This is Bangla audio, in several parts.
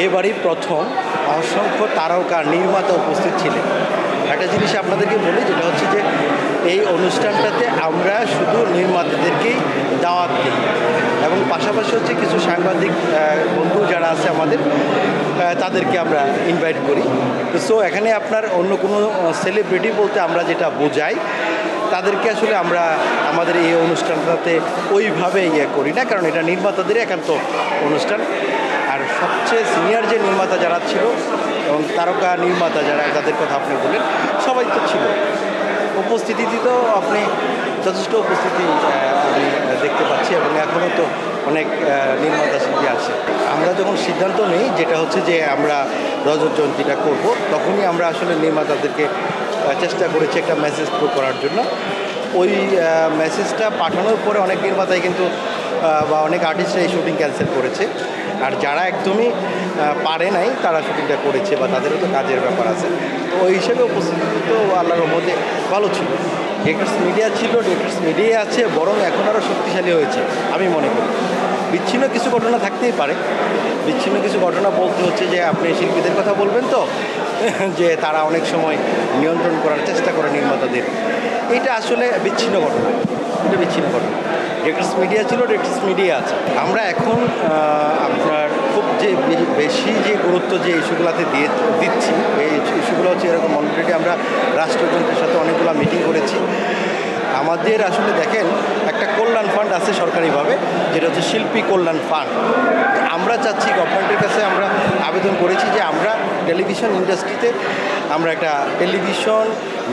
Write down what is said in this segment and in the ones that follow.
এবারই প্রথম অসংখ্য তারকা নির্মাতা উপস্থিত ছিলেন। একটা জিনিস আপনাদেরকে বলি, যেটা হচ্ছে যে এই অনুষ্ঠানটাতে আমরা শুধু নির্মাতাদেরকেই দাওয়াত দিই এবং পাশাপাশি হচ্ছে কিছু সাংবাদিক বন্ধু যারা আছে আমাদের, তাদেরকে আমরা ইনভাইট করি। তো সো এখানে আপনার অন্য কোনো সেলিব্রিটি বলতে আমরা যেটা বোঝাই, তাদেরকে আসলে আমরা আমাদের এই অনুষ্ঠানটাতে ওইভাবে করি না, কারণ এটা নির্মাতাদের একান্ত অনুষ্ঠান। আর সবচেয়ে সিনিয়র যে নির্মাতা যারা ছিল এবং তারকা নির্মাতা যারা, যাদের কথা আপনি বললেন, সবাই তো ছিল উপস্থিতি। তো আপনি যথেষ্ট উপস্থিতি আমি দেখতে পাচ্ছি এবং এখনও তো অনেক নির্মাতা শিল্পী আছে। আমরা যখন সিদ্ধান্ত নিই যেটা হচ্ছে যে আমরা রজত জয়ন্তীটা করব, তখনই আমরা আসলে নির্মাতাদেরকে চেষ্টা করেছি একটা মেসেজ প্রো করার জন্য। ওই মেসেজটা পাঠানোর পরে অনেক নির্মাতাই কিন্তু বা অনেক আর্টিস্টরা এই শুটিং ক্যান্সেল করেছে, আর যারা একদমই পারে নাই তারা শুটিংটা করেছে বা তাদেরও তো কাজের ব্যাপার আছে। তো ওই হিসেবে উপস্থিতি তো আল্লাহর রহমতে ভালো ছিল। ডিরেক্টরস মিডিয়া ছিল, ডিরেক্টরস মিডিয়া আছে, বরং এখন আরও শক্তিশালী হয়েছে আমি মনে করি। বিচ্ছিন্ন কিছু ঘটনা থাকতেই পারে, বিচ্ছিন্ন কিছু ঘটনা বলতে হচ্ছে যে আপনি শিল্পীদের কথা বলবেন তো, যে তারা অনেক সময় নিয়ন্ত্রণ করার চেষ্টা করে নির্মাতাদের, এটা আসলে বিচ্ছিন্ন ঘটনা, এটা বিচ্ছিন্ন ঘটনা। ডিরেক্টরস মিডিয়া ছিল, ডিরেক্টরস মিডিয়া আছে। আমরা এখন আপনার খুব যে বেশি যে গুরুত্ব যে ইস্যুগুলোতে দিচ্ছি, এই ইস্যুগুলো হচ্ছে এরকম। অলরেডি আমরা রাষ্ট্রযন্ত্রের সাথে অনেকগুলো মিটিং করেছি। আমাদের আসলে দেখেন একটা কল্যাণ ফান্ড আছে সরকারিভাবে, যেটা হচ্ছে শিল্পী কল্যাণ ফান্ড। আমরা চাচ্ছি গভর্নমেন্টের কাছে, আমরা আবেদন করেছি যে আমরা টেলিভিশন ইন্ডাস্ট্রিতে আমরা একটা টেলিভিশন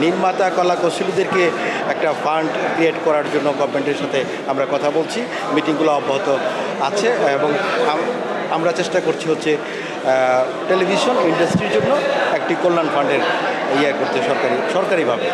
নির্মাতা কলা কৌশলীদেরকে একটা ফান্ড ক্রিয়েট করার জন্য গভর্নমেন্টের সাথে আমরা কথা বলছি। মিটিংগুলো অব্যাহত আছে এবং আমরা চেষ্টা করছি হচ্ছে টেলিভিশন ইন্ডাস্ট্রির জন্য একটি কল্যাণ ফান্ডের করতে সরকারিভাবে।